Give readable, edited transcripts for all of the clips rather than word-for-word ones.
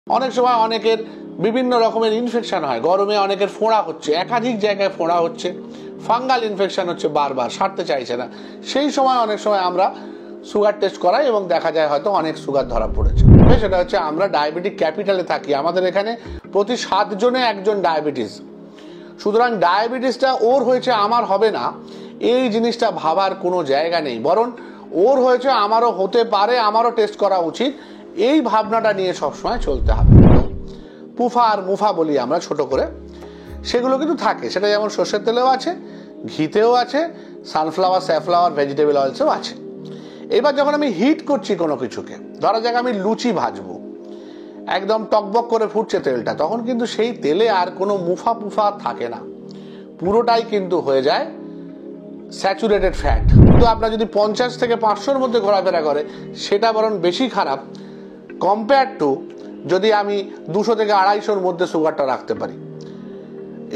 অনেক সময় অনেকের বিভিন্ন রকমের ইনফেকশন হয়, গরমে অনেকের ফোঁড়া হচ্ছে, একাধিক জায়গায় ফোঁড়া হচ্ছে, ফাঙ্গাল ইনফেকশন হচ্ছে, বারবার সারতে চাইছে না। সেই সময় অনেক সময় আমরা সুগার টেস্ট করাই এবং দেখা যায় হয়তো অনেক সুগার ধরা পড়েছে। সেটা হচ্ছে আমরা ডায়াবেটিক ক্যাপিটালে থাকি, আমাদের এখানে প্রতি 7 জনে একজন ডায়াবেটিস। সুতরাং ডায়াবেটিসটা ওর হয়েছে আমার হবে না এই জিনিসটা ভাবার কোনো জায়গা নেই, বরং ওর হয়েছে আমারও হতে পারে, আমারও টেস্ট করা উচিত, এই ভাবনাটা নিয়ে সবসময় চলতে হবে। পুফা আর মুফা বলি আমরা ছোট করে, সেগুলো কিন্তু থাকে, সেটা যেমন সর্ষের তেলেও আছে, ঘিতেও আছে, সানফ্লাওয়ার, স্যাফ্লাওয়ার, ভেজিটেবল অয়েলসেও আছে। এবার যখন আমি হিট করছি কোনো কিছুকে, ধরা যাক আমি লুচি ভাজবো, একদম টকবক করে ফুটছে তেলটা, তখন কিন্তু সেই তেলে আর কোনো মুফা পুফা থাকে না, পুরোটাই কিন্তু হয়ে যায় স্যাচুরেটেড ফ্যাট। কিন্তু আপনার যদি 50 থেকে 500-র মধ্যে ঘোরাফেরা করে, সেটা বরং বেশি খারাপ কম্পেয়ার টু যদি আমি 200 থেকে 250-র মধ্যে সুগারটা রাখতে পারি।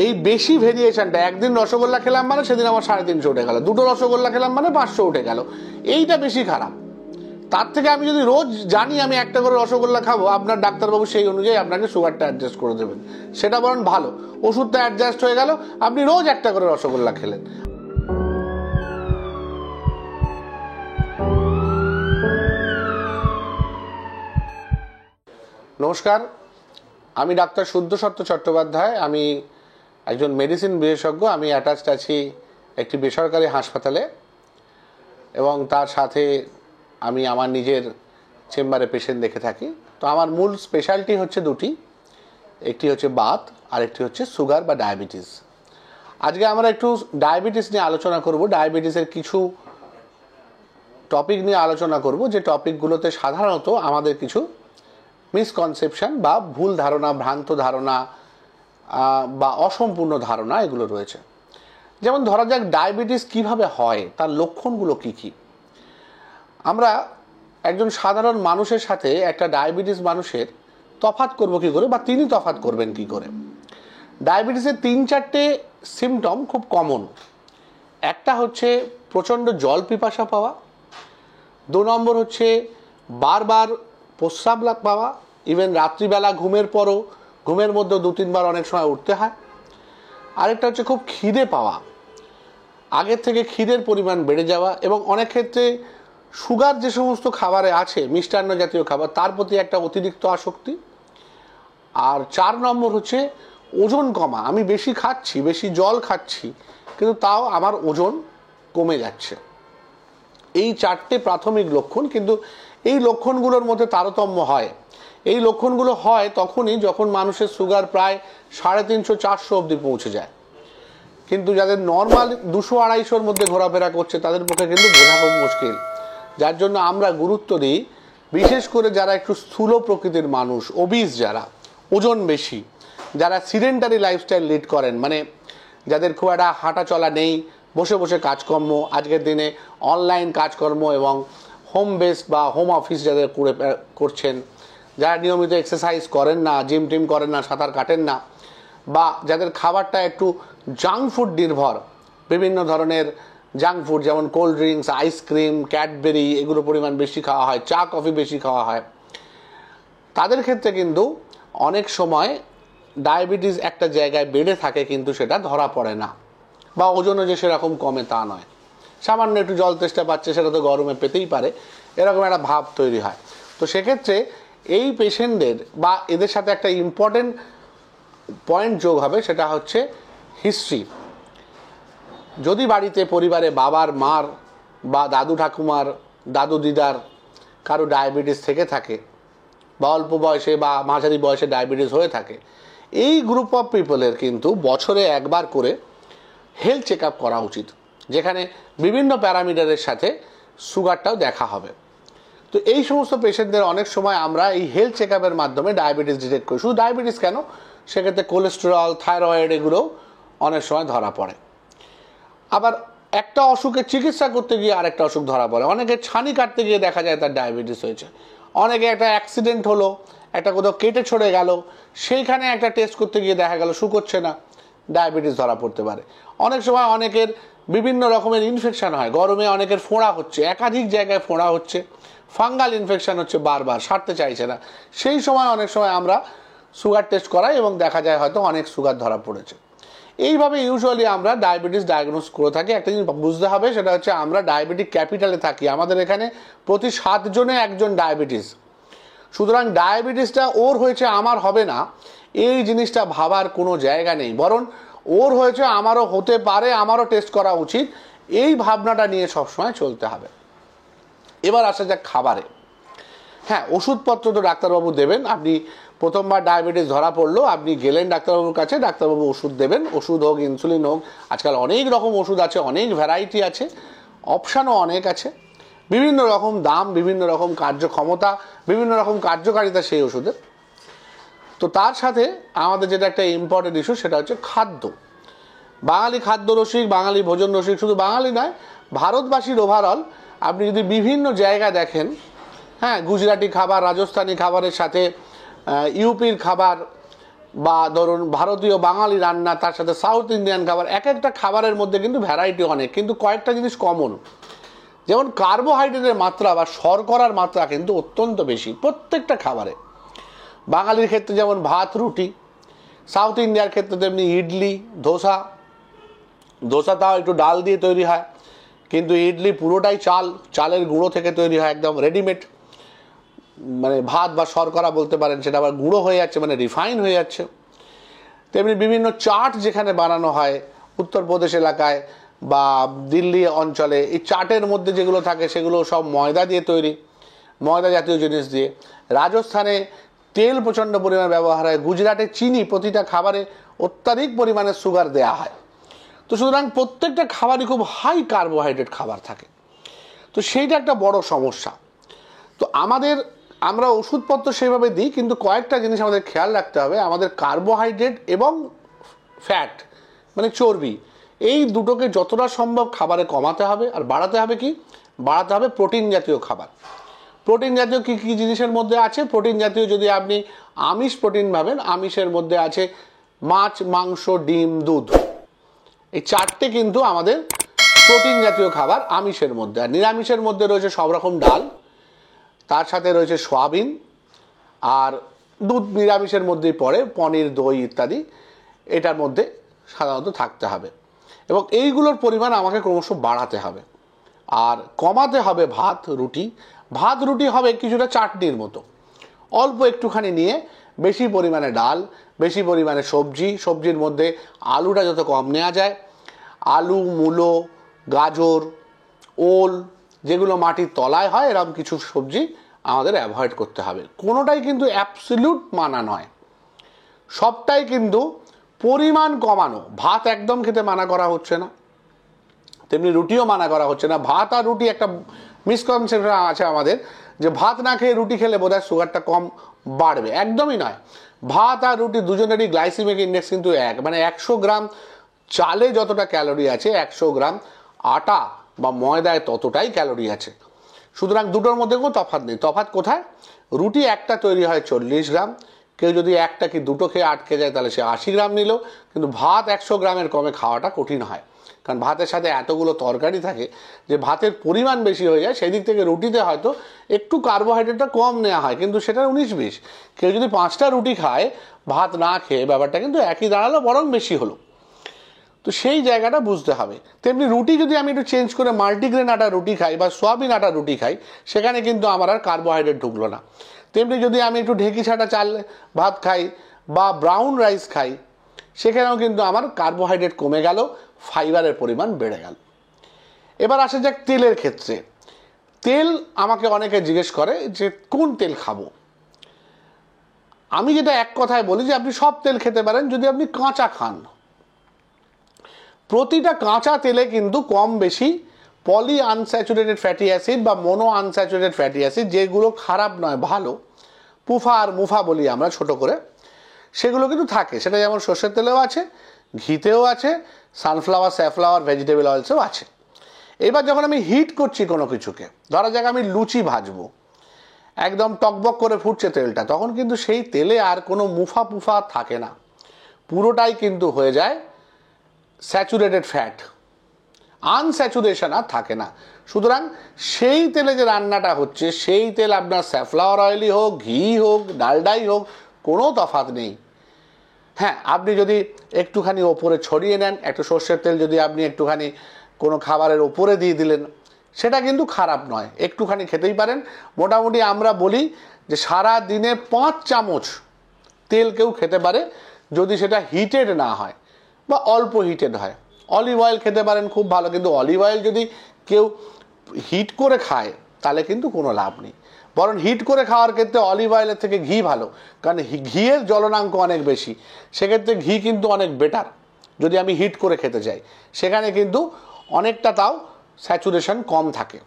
এই বেশি ভেরিয়েশনটা, একদিন রসগোল্লা খেলাম মানে সেদিন আমার 350 উঠে গেল, 2টো রসগোল্লা খেলাম মানে 500 উঠে গেল, এইটা বেশি খারাপ। তার থেকে আমি যদি রোজ জানি আমি একটা করে রসগোল্লা খাবো, আপনার ডাক্তারবাবু সেই অনুযায়ী আপনাকে সুগারটা অ্যাডজাস্ট করে দেবেন, সেটা বরং ভালো। ওষুধটা অ্যাডজাস্ট হয়ে গেল, আপনি রোজ একটা করে রসগোল্লা খেলেন। নমস্কার, আমি ডাক্তার শুদ্ধসত্য চট্টোপাধ্যায়, আমি একজন মেডিসিন বিশেষজ্ঞ। আমি অ্যাটাচড আছি একটি বেসরকারি হাসপাতালে এবং তার সাথে আমি আমার নিজের চেম্বারে পেশেন্ট দেখে থাকি। তো আমার মূল স্পেশালিটি হচ্ছে দুটি, একটি হচ্ছে বাত আর একটি হচ্ছে সুগার বা ডায়াবেটিস। আজকে আমরা একটু ডায়াবেটিস নিয়ে আলোচনা করব, ডায়াবেটিসের কিছু টপিক নিয়ে আলোচনা করব, যে টপিকগুলোতে সাধারণত আমাদের কিছু মিসকনসেপশন বা ভুল ধারণা, ভ্রান্ত ধারণা বা অসম্পূর্ণ ধারণা এগুলো রয়েছে। যেমন ধরা যাক ডায়াবেটিস কিভাবে হয়, তার লক্ষণগুলো কি কি। আমরা একজন সাধারণ মানুষের সাথে একটা ডায়াবেটিস মানুষের তফাৎ করব কি করে, বা তিনি তফাৎ করবেন কি করে। ডায়াবেটিসের 3-4টে সিমটম খুব কমন। একটা হচ্ছে প্রচণ্ড জল পিপাসা পাওয়া, 2 নম্বর হচ্ছে বারবার প্রস্রাব পাওয়া, ইভেন রাত্রিবেলা ঘুমের পরও, ঘুমের মধ্যে 2-3 বার অনেক সময় উঠতে হয়। আরেকটা হচ্ছে খুব খিদে পাওয়া, আগের থেকে খিদের পরিমাণ বেড়ে যাওয়া, এবং অনেক ক্ষেত্রে সুগার যে সমস্ত খাবারে আছে, মিষ্টান্ন জাতীয় খাবার, তার প্রতি একটা অতিরিক্ত আসক্তি। আর 4 নম্বর হচ্ছে ওজন কমা, আমি বেশি খাচ্ছি, বেশি জল খাচ্ছি, কিন্তু তাও আমার ওজন কমে যাচ্ছে। এই 4টে প্রাথমিক লক্ষণ। কিন্তু এই লক্ষণগুলোর মধ্যে তারতম্য হয়। এই লক্ষণগুলো হয় তখনই যখন মানুষের সুগার প্রায় 350-400 অবধি পৌঁছে যায়। কিন্তু যাদের নর্মাল 200-250-র মধ্যে ঘোরাফেরা করছে, তাদের পক্ষে কিন্তু বোঝা খুব মুশকিল। যার জন্য আমরা গুরুত্ব দিই, বিশেষ করে যারা একটু স্থূল প্রকৃতির মানুষ, ওবিস যারা, ওজন বেশি, যারা সিডেন্টারি লাইফস্টাইল লিড করেন, মানে যাদের খুব একটা হাঁটা চলা নেই, বসে বসে কাজকর্ম, আজকের দিনে অনলাইন কাজকর্ম এবং হোম বেস বা হোম অফিস যাদের করছেন, যারা নিয়মিত এক্সারসাইজ করেন না, জিম টিম করেন না, সাঁতার কাটেন না, বা যাদের খাবারটা একটু জাঙ্ক ফুড নির্ভর, বিভিন্ন ধরনের জাঙ্ক ফুড যেমন কোল্ড ড্রিঙ্কস, আইসক্রিম, ক্যাডবেরি, এগুলো পরিমাণ বেশি খাওয়া হয়, চা কফি বেশি খাওয়া হয়, তাদের ক্ষেত্রে কিন্তু অনেক সময় ডায়াবেটিস একটা জায়গায় বেড়ে থাকে, কিন্তু সেটা ধরা পড়ে না, বা ওজনও যে সেরকম কমে তা নয়। সামান্য একটু জল তেষ্টা পাচ্ছে, সেটা তো গরমে পেতেই পারে, এরকম একটা ভাব তৈরি হয়। তো সেক্ষেত্রে এই পেশেন্টদের বা এদের সাথে একটা ইম্পর্টেন্ট পয়েন্ট যোগ হবে, সেটা হচ্ছে হিস্ট্রি। যদি বাড়িতে পরিবারে বাবার, মার বা দাদু ঠাকুমার, দাদু দিদার কারো ডায়াবেটিস থেকে থাকে, বা অল্প বয়সে বা মাঝারি বয়সে ডায়াবেটিস হয়ে থাকে, এই গ্রুপ অফ পিপলের কিন্তু বছরে একবার করে হেলথ চেক আপ করা উচিত, যেখানে বিভিন্ন প্যারামিটারের সাথে সুগারটাও দেখা হবে। তো এই সমস্ত পেশেন্টদের অনেক সময় আমরা এই হেলথ চেক আপের মাধ্যমে ডায়াবেটিস ডিটেক্ট করি। শুধু ডায়াবেটিস কেন, সেক্ষেত্রে কোলেস্টেরল, থাইরয়েড, এগুলোও অনেক সময় ধরা পড়ে। আবার একটা অসুখের চিকিৎসা করতে গিয়ে আরেকটা অসুখ ধরা পড়ে। অনেকে ছানি কাটতে গিয়ে দেখা যায় তার ডায়াবেটিস হয়েছে, অনেকে একটা অ্যাক্সিডেন্ট হলো, একটা কোথাও কেটে ছড়ে গেল, সেইখানে একটা টেস্ট করতে গিয়ে দেখা গেল শুকোচ্ছে না, ডায়াবেটিস ধরা পড়তে পারে। অনেক সময় অনেকের বিভিন্ন রকমের ইনফেকশন হয়, গরমে অনেকের ফোঁড়া হচ্ছে, একাধিক জায়গায় ফোঁড়া হচ্ছে, ফাঙ্গাল ইনফেকশন হচ্ছে বারবার, সারতে চাইছে না, সেই সময় অনেক সময় আমরা সুগার টেস্ট করাই এবং দেখা যায় হয়তো অনেক সুগার ধরা পড়েছে। এইভাবে ইউজুয়ালি আমরা ডায়াবেটিস ডায়াগনোস করে থাকি। একটা জিনিস বুঝতে হবে, সেটা হচ্ছে আমরা ডায়াবেটিক ক্যাপিটালে থাকি, আমাদের এখানে প্রতি 7 জনে একজন ডায়াবেটিস। সুতরাং ডায়াবেটিসটা ওর হয়েছে আমার হবে না, এই জিনিসটা ভাবার কোনো জায়গা নেই, বরং ওর হয়েছে আমারও হতে পারে, আমারও টেস্ট করা উচিত, এই ভাবনাটা নিয়ে সবসময় চলতে হবে। এবার আসা যাক খাবারে। হ্যাঁ, ওষুধপত্র তো ডাক্তারবাবু দেবেন। আপনি প্রথমবার ডায়াবেটিস ধরা পড়লো, আপনি গেলেন ডাক্তারবাবুর কাছে, ডাক্তারবাবু ওষুধ দেবেন, ওষুধ হোক ইনসুলিন হোক, আজকাল অনেক রকম ওষুধ আছে, অনেক ভ্যারাইটি আছে, অপশানও অনেক আছে, বিভিন্ন রকম দাম, বিভিন্ন রকম কার্যক্ষমতা, বিভিন্ন রকম কার্যকারিতা সেই ওষুধের। তো তার সাথে আমাদের যেটা একটা ইম্পর্টেন্ট ইস্যু, সেটা হচ্ছে খাদ্য। বাঙালি খাদ্য রসিক, বাঙালি ভোজন রসিক, শুধু বাঙালি নয়, ভারতবাসীর ওভারঅল আপনি যদি বিভিন্ন জায়গা দেখেন, হ্যাঁ, গুজরাটি খাবার, রাজস্থানি খাবারের সাথে ইউপির খাবার, বা ধরুন ভারতীয় বাঙালি রান্না, তার সাথে সাউথ ইন্ডিয়ান খাবার, এক একটা খাবারের মধ্যে কিন্তু ভ্যারাইটি অনেক, কিন্তু কয়েকটা জিনিস কমন, যেমন কার্বোহাইড্রেটের মাত্রা বা শর্করার মাত্রা কিন্তু অত্যন্ত বেশি প্রত্যেকটা খাবারে। বাঙালির ক্ষেত্রে যেমন ভাত রুটি, সাউথ ইন্ডিয়ার ক্ষেত্রে তেমনি ইডলি ধোসা। ধোসা তাও একটু ডাল দিয়ে তৈরি হয়, কিন্তু ইডলি পুরোটাই চালের গুঁড়ো থেকে তৈরি হয়, একদম রেডিমেড, মানে ভাত বা শর্করা বলতে পারেন, সেটা আবার গুঁড়ো হয়ে যাচ্ছে, মানে রিফাইন হয়ে যাচ্ছে। তেমনি বিভিন্ন চাট যেখানে বানানো হয় উত্তরপ্রদেশ এলাকায় বা দিল্লি অঞ্চলে, এই চাটের মধ্যে যেগুলো থাকে সেগুলো সব ময়দা দিয়ে তৈরি, ময়দা জাতীয় জিনিস দিয়ে। রাজস্থানে তেল প্রচণ্ড পরিমাণে ব্যবহার হয়, গুজরাটে চিনি প্রতিটা খাবারে অত্যাধিক পরিমাণে সুগার দেয়া হয়। তো সুতরাং প্রত্যেকটা খাবারই খুব হাই কার্বোহাইড্রেট খাবার থাকে, তো সেইটা একটা বড় সমস্যা। তো আমরা ওষুধপত্র সেইভাবে দিই, কিন্তু কয়েকটা জিনিস আমাদের খেয়াল রাখতে হবে। আমাদের কার্বোহাইড্রেট এবং ফ্যাট মানে চর্বি, এই দুটোকে যতটা সম্ভব খাবারে কমাতে হবে, আর বাড়াতে হবে কি, বাড়াতে হবে প্রোটিন জাতীয় খাবার। প্রোটিন জাতীয় কী কী জিনিসের মধ্যে আছে? প্রোটিন জাতীয় যদি আপনি আমিষ প্রোটিন ভাবেন, আমিষের মধ্যে আছে মাছ, মাংস, ডিম, দুধ, এই চারটে কিন্তু আমাদের প্রোটিন জাতীয় খাবার আমিষের মধ্যে। আর নিরামিষের মধ্যে রয়েছে সব রকম ডাল, তার সাথে রয়েছে সয়াবিন, আর দুধ নিরামিষের মধ্যেই পড়ে, পনির, দই ইত্যাদি এটার মধ্যে সাধারণত থাকতে হবে, এবং এইগুলোর পরিমাণ আমাকে ক্রমশ বাড়াতে হবে। আর কমাতে হবে ভাত রুটি। ভাত রুটি হবে কিছুটা চাটনির মতো, অল্প একটুখানি নিয়ে, বেশি পরিমাণে ডাল, বেশি পরিমাণে সবজি, সবজির মধ্যে আলুটা যত কম নেওয়া যায়, আলু, মূলো, গাজর, ওল, যেগুলো মাটির তলায় হয়, এরকম কিছু সবজি আমাদের অ্যাভয়েড করতে হবে। কোনোটাই কিন্তু অ্যাবসলিউট মানা নয়, সবটাই কিন্তু পরিমাণ কমানো। ভাত একদম খেতে মানা করা হচ্ছে না, তেমনি রুটিও মানা করা হচ্ছে না। ভাত আর রুটি একটা মিসকনসেপশন আছে আমাদের, যে ভাত না খেয়ে রুটি খেলে বোধহয় সুগারটা কম বাড়বে, একদমই নয়। ভাত আর রুটি দুজনেরই গ্লাইসেমিক ইন্ডেক্স কিন্তু এক, মানে 100 গ্রাম চালে যতটা ক্যালোরি আছে, 100 গ্রাম আটা বা ময়দায় ততটাই ক্যালোরি আছে। সুতরাং দুটোর মধ্যে কোনো তফাৎ নেই। তফাৎ কোথায়? রুটি একটা তৈরি হয় 40 গ্রাম, কেউ যদি একটা কি দুটো খেয়ে আটকে যায় তাহলে সে 80 গ্রাম নিল, কিন্তু ভাত 100 গ্রামের কমে খাওয়াটা কঠিন হয়, কারণ ভাতের সাথে এতগুলো তরকারি থাকে যে ভাতের পরিমাণ বেশি হয়ে যায়। সেই দিক থেকে রুটিতে হয়তো একটু কার্বোহাইড্রেটটা কম নেওয়া হয়, কিন্তু সেটা 19-20। কেউ যদি 5টা রুটি খায় ভাত না খেয়ে, ব্যাপারটা কিন্তু একই দাঁড়ালো, বরং বেশি হলো। তো সেই জায়গাটা বুঝতে হবে। তেমনি রুটি যদি আমি একটু চেঞ্জ করে মাল্টিগ্রেন আটার রুটি খাই বা সয়াবিন আটার রুটি খাই, সেখানে কিন্তু আমার আর কার্বোহাইড্রেট ঢুকলো না। তেমনি যদি আমি একটু ঢেঁকি ছাটা চাল ভাত খাই বা ব্রাউন রাইস খাই, সেখানেও কিন্তু আমার কার্বোহাইড্রেট কমে গেল, ফাইবারের পরিমাণ বেড়ে গেল। এবার আসা যাক তেলের ক্ষেত্রে। তেল আমাকে অনেকে জিজ্ঞেস করে যে কোন তেল খাবো। আমি যেটা এক কথায় বলি যে আপনি সব তেল খেতে পারেন যদি আপনি কাঁচা খান। প্রতিটা কাঁচা তেলে কিন্তু কম বেশি পলি আনস্যাচুরেটেড ফ্যাটি অ্যাসিড বা মোনো আনস্যাচুরেটেড ফ্যাটি অ্যাসিড, যেগুলো খারাপ নয় ভালো, পুফা আর মুফা বলি আমরা ছোট করে, সেগুলো কিন্তু থাকে। সেটা যেমন সর্ষের তেলেও আছে, ঘিতেও আছে, সানফ্লাওয়ার, স্যাফ্লাওয়ার, ভেজিটেবল অয়েলসেও আছে। এবার যখন আমি হিট করছি কোনো কিছুকে, ধরা যাক আমি লুচি ভাজবো, একদম টকবক করে ফুটছে তেলটা, তখন কিন্তু সেই তেলে আর কোনো মুফা পুফা থাকে না, পুরোটাই কিন্তু হয়ে যায় স্যাচুরেটেড ফ্যাট, আনস্যাচুরেশন আর থাকে না। সুতরাং সেই তেলে যে রান্নাটা হচ্ছে, সেই তেল আপনার স্যাফলাওয়ার অয়েলই হোক, ঘি হোক, ডালডাই হোক, কোনো তফাৎ নেই। হ্যাঁ, আপনি যদি একটুখানি ওপরে ছড়িয়ে নেন, একটু সর্ষের তেল যদি আপনি একটুখানি কোনো খাবারের ওপরে দিয়ে দিলেন, সেটা কিন্তু খারাপ নয়, একটুখানি খেতেই পারেন। মোটামুটি আমরা বলি যে সারা দিনে 5 চামচ তেল কেউ খেতে পারে, যদি সেটা হিটেড না হয় বা অল্প হিটেড হয়। অলিভ অয়েল খেতে পারেন, খুব ভালো, কিন্তু অলিভ অয়েল যদি কেউ হিট করে খায় তাহলে কিন্তু কোনো লাভ নেই। বরং হিট করে খাওয়ার ক্ষেত্রে অলিভ অয়েলের থেকে ঘি ভালো, কারণ ঘিয়ের জ্বলনাঙ্ক অনেক বেশি, সেক্ষেত্রে ঘি কিন্তু অনেক বেটার যদি আমি হিট করে খেতে চাই, সেখানে কিন্তু অনেকটা তাও স্যাচুরেশন কম থাকে।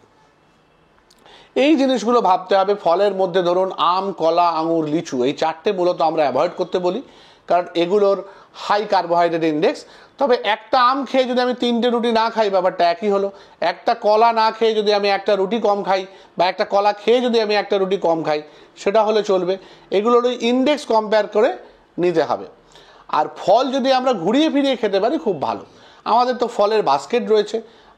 এই জিনিসগুলো ভাবতে হবে। ফলের মধ্যে ধরুন আম, কলা, আঙুর, লিচু, এই 4টে মূলত আমরা অ্যাভয়েড করতে বলি, কারণ এগুলোর হাই কার্বোহাইড্রেট ইন্ডেক্স। তবে একটা আম খেয়ে যদি আমি 3টে রুটি না খাই, ব্যাপারটা একই হলো। একটা কলা না খেয়ে যদি আমি একটা রুটি কম খাই, বা একটা কলা খেয়ে যদি আমি একটা রুটি কম খাই, সেটা হলে চলবে। এগুলোর ওই ইন্ডেক্স কম্পেয়ার করে নিতে হবে। আর ফল যদি আমরা ঘুরিয়ে ফিরিয়ে খেতে পারি খুব ভালো। আমাদের তো ফলের বাস্কেট রয়েছে,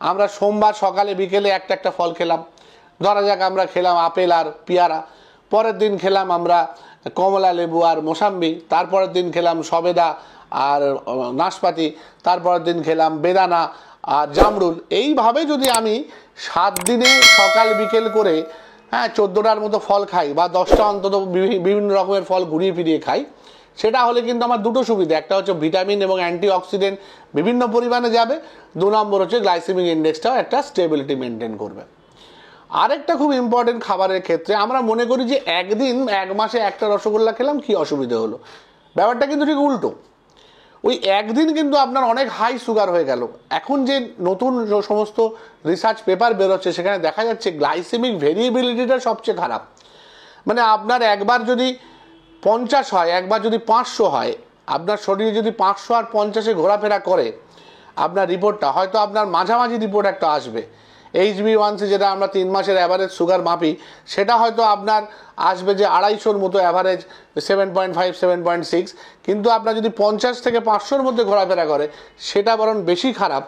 আমরা সোমবার সকালে বিকেলে একটা একটা ফল খেলাম। ধরা যাক আমরা খেলাম আপেল আর পেয়ারা, পরের দিন খেলাম আমরা কমলা লেবু আর মোসাম্বি, তারপরের দিন খেলাম সবেদা আর নাশপাতি, তারপরের দিন খেলাম বেদানা আর জামরুল। এইভাবে যদি আমি 7 দিনে সকাল বিকেল করে 14টার মতো ফল খাই, বা 10টা অন্তত বিভিন্ন রকমের ফল ঘুরিয়ে ফিরিয়ে খাই, সেটা হলে কিন্তু আমার দুটো সুবিধা। একটা হচ্ছে ভিটামিন এবং অ্যান্টিঅক্সিডেন্ট বিভিন্ন পরিমাণে যাবে, 2 নম্বর হচ্ছে গ্লাইসেমিক ইন্ডেক্সটাও একটা স্টেবিলিটি মেনটেন করবে। আরেকটা খুব ইম্পর্টেন্ট খাবারের ক্ষেত্রে, আমরা মনে করি যে একদিন 1 মাসে একটা রসগোল্লা খেলাম কি অসুবিধে হলো, ব্যাপারটা কিন্তু ঠিক উল্টো। ওই একদিন কিন্তু আপনার অনেক হাই সুগার হয়ে গেল। এখন যে নতুন সমস্ত রিসার্চ পেপার বেরোচ্ছে, সেখানে দেখা যাচ্ছে গ্লাইসেমিক ভেরিয়েবিলিটিটা সবচেয়ে খারাপ। মানে আপনার একবার যদি 50 হয়, একবার যদি 500 হয়, আপনার শরীরে যদি 500 আর 50-এ ঘোরাফেরা করে, আপনার রিপোর্টটা হয়তো আপনার মাঝামাঝি রিপোর্ট একটা আসবে। HbA1c যেটা আমরা 3 মাসের অ্যাভারেজ সুগার মাপি, সেটা হয়তো আপনার আসবে যে 250-র মতো অ্যাভারেজ, 7.5 7.6, কিন্তু আপনার যদি 50 থেকে 500-র মধ্যে ঘোরাফেরা করে, সেটা বরং বেশি খারাপ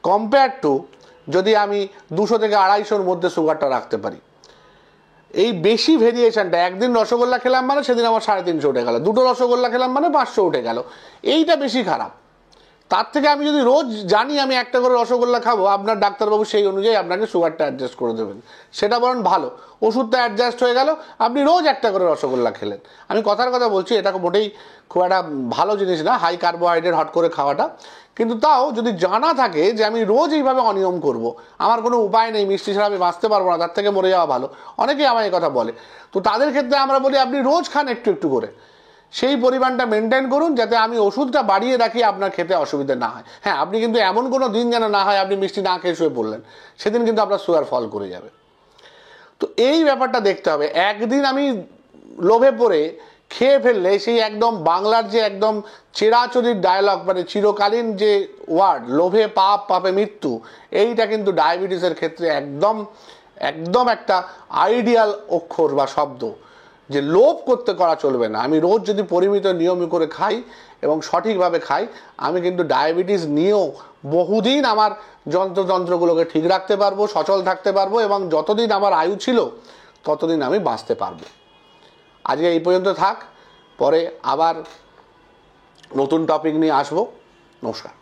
কম্পেয়ার টু যদি আমি 200 থেকে 250-র মধ্যে সুগারটা রাখতে পারি। এই বেশি ভেরিয়েশনটা, একদিন রসগোল্লা খেলাম মানে সেদিন আমার 350 উঠে গেল, 2টো রসগোল্লা খেলাম মানে 500 উঠে গেল, এইটা বেশি খারাপ। তার থেকে আমি যদি রোজ জানি আমি একটা করে রসগোল্লা খাবো, আপনার ডাক্তারবাবু সেই অনুযায়ী আপনাকে সুগারটা অ্যাডজাস্ট করে দেবেন, সেটা বরং ভালো। ওষুধটা অ্যাডজাস্ট হয়ে গেল, আপনি রোজ একটা করে রসগোল্লা খেলেন। আমি কথার কথা বলছি, এটা মোটেই খুব একটা ভালো জিনিস না হাই কার্বোহাইড্রেট হট করে খাওয়াটা, কিন্তু তাও যদি জানা থাকে যে আমি রোজ এইভাবে অনিয়ম করব, আমার কোনো উপায় নেই, মিষ্টি ছাড়া আমি বাঁচতে পারবো না, তার থেকে মরে যাওয়া ভালো, অনেকেই আমায় এই কথা বলে। তো তাদের ক্ষেত্রে আমরা বলি আপনি রোজ খান একটু একটু করে, সেই পরিমাণটা মেনটেন করুন, যাতে আমি ওষুধটা বাড়িয়ে রাখি, আপনার খেতে অসুবিধা না হয়। হ্যাঁ, আপনি কিন্তু এমন কোনো দিন যেন না হয় আপনি মিষ্টি না খেয়ে শুয়ে পড়লেন, সেদিন কিন্তু আপনার সুগার ফল করে যাবে। তো এই ব্যাপারটা দেখতে হবে। একদিন আমি লোভে পড়ে খেয়ে ফেললে, সেই একদম বাংলার যে একদম চিরাচরিত ডায়লগ, মানে চিরকালীন যে ওয়ার্ড, লোভে পাপ পাপে মৃত্যু, এইটা কিন্তু ডায়াবেটিসের ক্ষেত্রে একদম একদম একটা আইডিয়াল অক্ষর বা শব্দ, যে লোভ করতে করা চলবে না। আমি রোজ যদি পরিমিত নিয়ম করে খাই এবং সঠিকভাবে খাই, আমি কিন্তু ডায়াবেটিস নিয়েও বহুদিন আমার যন্ত্রগুলোকে ঠিক রাখতে পারবো, সচল থাকতে পারবো, এবং যতদিন আমার আয়ু ছিল ততদিন আমি বাঁচতে পারবো। আজকে এই পর্যন্ত থাক, পরে আবার নতুন টপিক নিয়ে আসবো। নমস্কার।